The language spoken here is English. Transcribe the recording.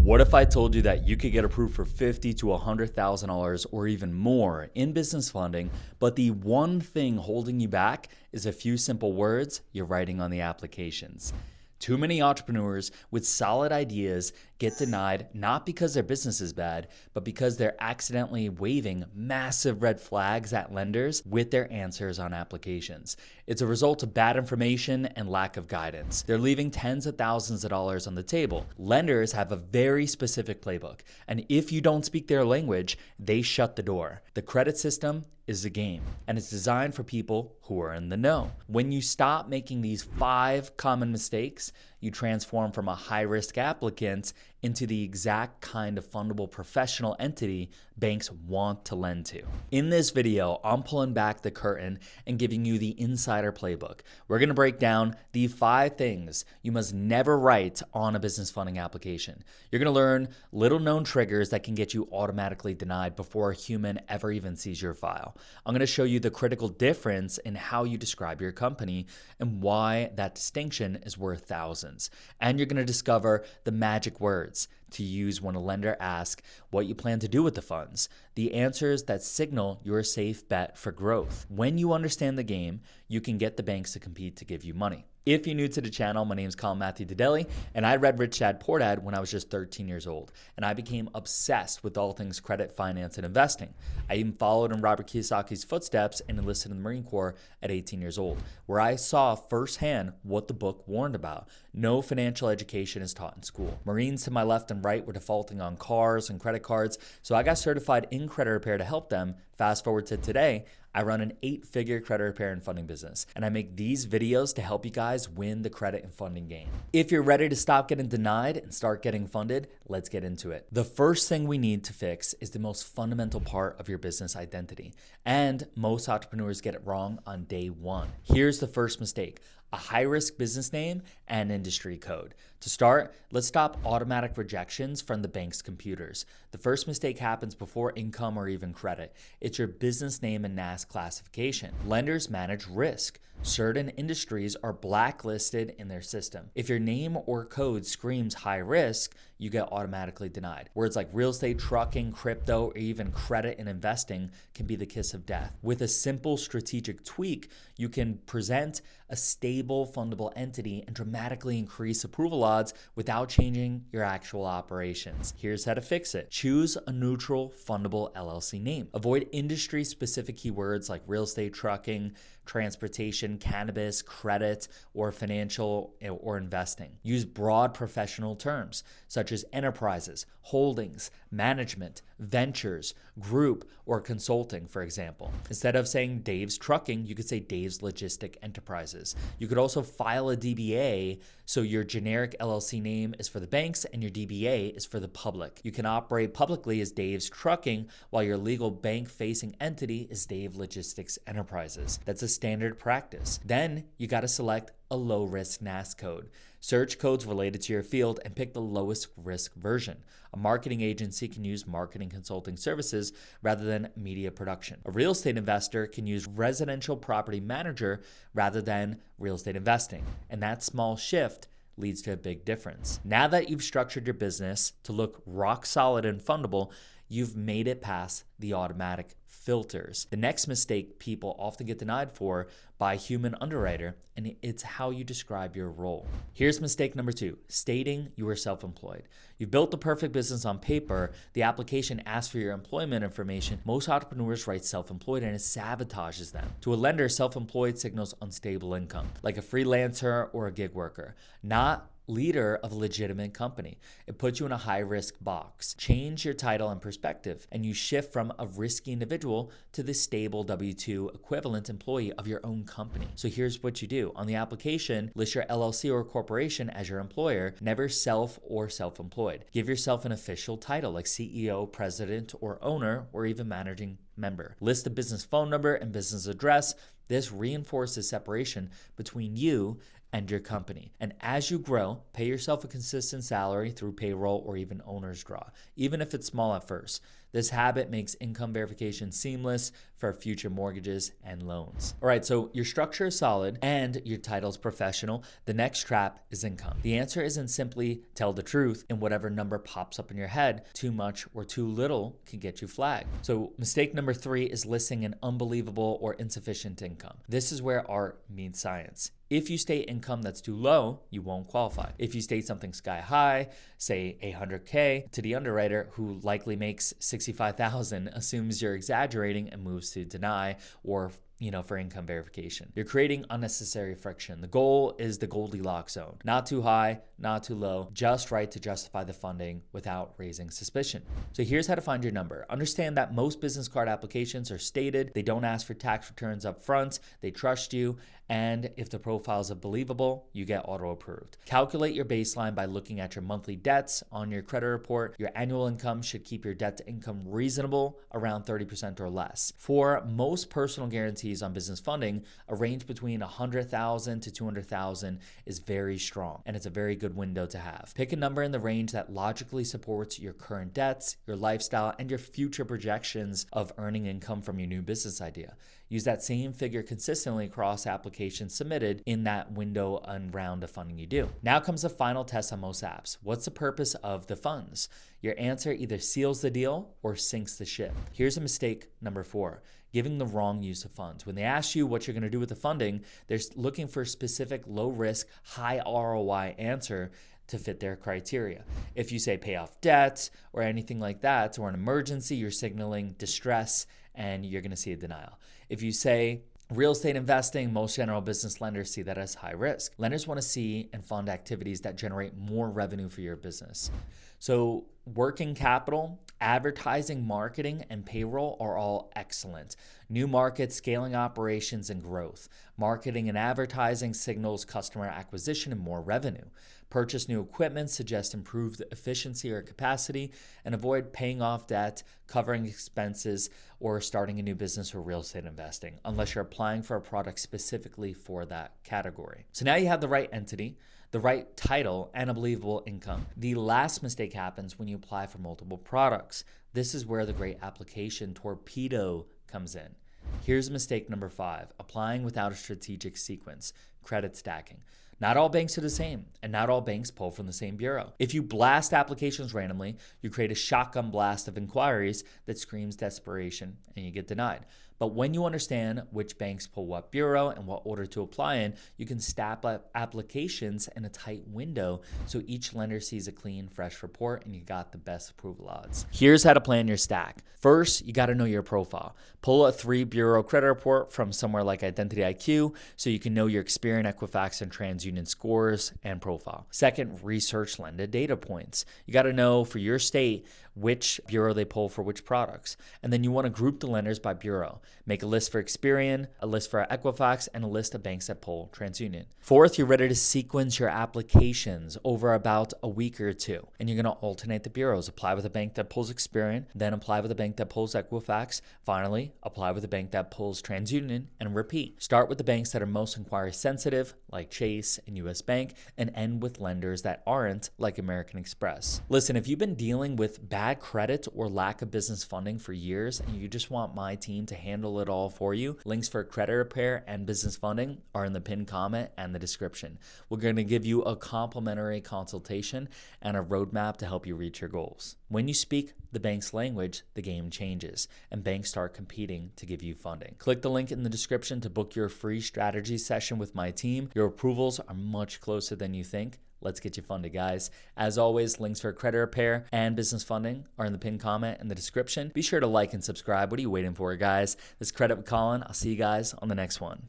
What if I told you that you could get approved for $50,000 to $100,000 or even more in business funding, but the one thing holding you back is a few simple words you're writing on the applications? Too many entrepreneurs with solid ideas get denied not because their business is bad, but because they're accidentally waving massive red flags at lenders with their answers on applications. It's a result of bad information and lack of guidance. They're leaving tens of thousands of dollars on the table. Lenders have a very specific playbook, and if you don't speak their language, they shut the door. The credit system is a game, and it's designed for people who are in the know. When you stop making these 5 common mistakes, you transform from a high-risk applicant into the exact kind of fundable professional entity banks want to lend to. In this video, I'm pulling back the curtain and giving you the insider playbook. We're gonna break down the 5 things you must never write on a business funding application. You're gonna learn little-known triggers that can get you automatically denied before a human ever even sees your file. I'm gonna show you the critical difference in how you describe your company and why that distinction is worth thousands. And you're gonna discover the magic words to use when a lender asks what you plan to do with the funds, the answers that signal you're a safe bet for growth. When you understand the game, you can get the banks to compete to give you money. If you're new to the channel, my name is Colin and I read Rich Dad Poor Dad when I was just 13 years old, and I became obsessed with all things credit, finance, and investing. I even followed in Robert Kiyosaki's footsteps and enlisted in the Marine Corps at 18 years old, where I saw firsthand what the book warned about. No financial education is taught in school. Marines to my left and right were defaulting on cars and credit cards, so I got certified in credit repair to help them. Fast forward to today, I run an 8-figure credit repair and funding business, and I make these videos to help you guys win the credit and funding game. If you're ready to stop getting denied and start getting funded, let's get into it. The first thing we need to fix is the most fundamental part of your business identity, and most entrepreneurs get it wrong on day one. Here's the first mistake: a high-risk business name and industry code. To start, let's stop automatic rejections from the bank's computers. The first mistake happens before income or even credit. It's your business name and NAICS classification. Lenders manage risk. Certain industries are blacklisted in their system. If your name or code screams high risk, you get automatically denied. Words like real estate, trucking, crypto, or even credit and investing can be the kiss of death. With a simple strategic tweak, you can present a stable, fundable entity and dramatically increase approval odds without changing your actual operations. Here's how to fix it. Choose a neutral, fundable LLC name. Avoid industry-specific keywords like real estate, trucking, transportation, cannabis, credit, or financial or investing. Use broad professional terms such as enterprises, holdings, management, ventures, group, or consulting, for example. Instead of saying Dave's Trucking, you could say Dave's Logistic Enterprises. You could also file a DBA, so your generic LLC name is for the banks and your DBA is for the public. You can operate publicly as Dave's Trucking while your legal bank-facing entity is Dave Logistics Enterprises. That's a standard practice. Then you got to select a low-risk NAICS code. Search codes related to your field and pick the lowest risk version. A marketing agency can use marketing consulting services rather than media production. A real estate investor can use residential property manager rather than real estate investing. And that small shift leads to a big difference. Now that you've structured your business to look rock solid and fundable, you've made it past the automatic filters. The next mistake people often get denied for by a human underwriter, and it's how you describe your role. Here's mistake number 2, stating you are self-employed. You've built the perfect business on paper. The application asks for your employment information. Most entrepreneurs write self-employed and it sabotages them. To a lender, self-employed signals unstable income, like a freelancer or a gig worker, not leader of a legitimate company. It puts you in a high-risk box. Change your title and perspective, and you shift from a risky individual to the stable W-2 equivalent employee of your own company. So here's what you do. On the application, list your LLC or corporation as your employer, never self or self-employed. Give yourself an official title like CEO, president, or owner, or even managing member. List the business phone number and business address. This reinforces separation between you and your company. And as you grow, pay yourself a consistent salary through payroll or even owner's draw, even if it's small at first. This habit makes income verification seamless for future mortgages and loans. All right, so your structure is solid and your title's professional. The next trap is income. The answer isn't simply tell the truth in whatever number pops up in your head. Too much or too little can get you flagged. So mistake number 3 is listing an unbelievable or insufficient income. This is where art meets science. If you state income that's too low, you won't qualify. If you state something sky high, say $100K, to the underwriter who likely makes $65,000 assumes you're exaggerating and moves to deny or for income verification. You're creating unnecessary friction. The goal is the Goldilocks zone. Not too high, not too low, just right to justify the funding without raising suspicion. So here's how to find your number. Understand that most business card applications are stated. They don't ask for tax returns up front. They trust you. And if the profiles are believable, you get auto-approved. Calculate your baseline by looking at your monthly debts on your credit report. Your annual income should keep your debt to income reasonable, around 30% or less. For most personal guarantees on business funding, a range between $100,000 to $200,000 is very strong, and it's a very good window to have. Pick a number in the range that logically supports your current debts, your lifestyle, and your future projections of earning income from your new business idea. Use that same figure consistently across applications submitted in that window and round of funding you do. Now comes the final test on most apps. What's the purpose of the funds? Your answer either seals the deal or sinks the ship. Here's a mistake number 4. Giving the wrong use of funds. When they ask you what you're going to do with the funding, they're looking for a specific low risk, high ROI answer to fit their criteria. If you say pay off debt or anything like that, or an emergency, you're signaling distress and you're going to see a denial. If you say real estate investing, most general business lenders see that as high risk. Lenders want to see and fund activities that generate more revenue for your business. So working capital, advertising, marketing, and payroll are all excellent. New markets, scaling operations, and growth. Marketing and advertising signals customer acquisition and more revenue. Purchase new equipment suggests improved efficiency or capacity, and avoid paying off debt, covering expenses, or starting a new business or real estate investing, unless you're applying for a product specifically for that category. So now you have the right entity, the right title, and a believable income. The last mistake happens when you apply for multiple products. This is where the great application torpedo comes in. Here's mistake number 5, applying without a strategic sequence, credit stacking. Not all banks are the same, and not all banks pull from the same bureau. If you blast applications randomly, you create a shotgun blast of inquiries that screams desperation, and you get denied. But when you understand which banks pull what bureau and what order to apply in, you can stack up applications in a tight window so each lender sees a clean, fresh report and you got the best approval odds. Here's how to plan your stack. First, you got to know your profile. Pull a 3-bureau credit report from somewhere like IdentityIQ so you can know your Experian, Equifax, and TransUnion scores and profile. Second, research lender data points. You got to know for your state which bureau they pull for which products. And then you want to group the lenders by bureau. Make a list for Experian, a list for Equifax, and a list of banks that pull TransUnion. Fourth, you're ready to sequence your applications over about a week or 2. And you're going to alternate the bureaus. Apply with a bank that pulls Experian, then apply with a bank that pulls Equifax. Finally, apply with a bank that pulls TransUnion, and repeat. Start with the banks that are most inquiry sensitive, like Chase and US Bank, and end with lenders that aren't, like American Express. Listen, if you've been dealing with bad credit or lack of business funding for years and you just want my team to handle it all for you, links for credit repair and business funding are in the pinned comment and the description. We're going to give you a complimentary consultation and a roadmap to help you reach your goals. When you speak the bank's language, the game changes and banks start competing to give you funding. Click the link in the description to book your free strategy session with my team. Your approvals are much closer than you think. Let's get you funded, guys. As always, links for credit repair and business funding are in the pinned comment in the description. Be sure to like and subscribe. What are you waiting for, guys? This is Credit with Colin. I'll see you guys on the next one.